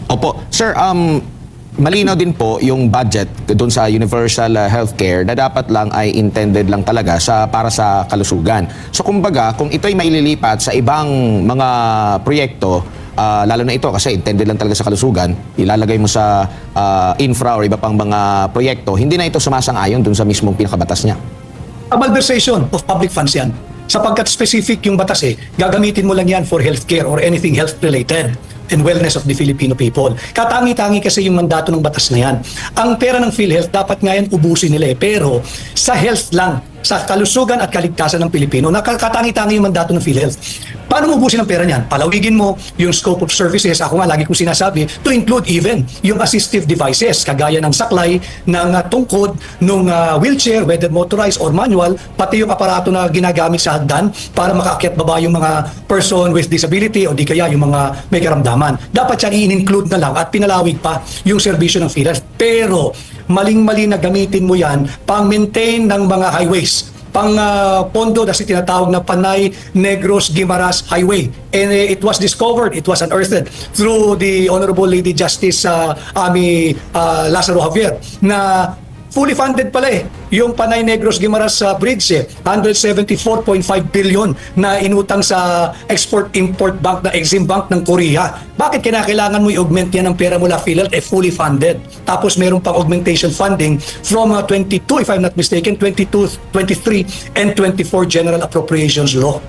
Opo. Sir, malinaw din po yung budget doon sa universal healthcare na dapat lang ay intended lang talaga para sa kalusugan. So kumbaga, kung ito ay maililipat sa ibang mga proyekto, lalo na ito kasi intended lang talaga sa kalusugan, ilalagay mo sa infra or iba pang mga proyekto, hindi na ito sumasang-ayon doon sa mismong pinakabatas niya. A malversation of public funds yan. Sapagkat specific yung batas gagamitin mo lang yan for healthcare or anything health-related and wellness of the Filipino people. Katangi-tangi kasi yung mandato ng batas na yan. Ang pera ng PhilHealth, dapat nga yan ubusin nila pero sa health lang, sa kalusugan at kaligtasan ng Pilipino, nakakatangi-tangi yung mandato ng PhilHealth. Paano mo ubusin ang pera niyan? Palawigin mo yung scope of services, ako nga lagi kong sinasabi, to include even yung assistive devices, kagaya ng saklay, ng tungkod, ng wheelchair, whether motorized or manual, pati yung aparato na ginagamit sa hagdan para makaakyat baba yung mga person with disability o di kaya yung mga may karamdaman. Dapat yan i-include na lang at pinalawig pa yung serbisyo ng PhilHealth. Pero maling-mali na gamitin mo yan pang-maintain ng mga highways, pang pondo na tinatawag na Panay Negros Guimaras Highway. And it was discovered, it was unearthed through the Honorable Lady Justice Ami Lazaro Javier na fully funded pala yung Panay Negros Guimaras Bridge 174.5 billion na inutang sa Export-Import Bank na Exim Bank ng Korea. Bakit kinakailangan mo i-augment yan ng pera mula PhilHealth? Fully funded. Tapos meron pang augmentation funding from 22, if I'm not mistaken, 22, 23, and 24 General Appropriations Law.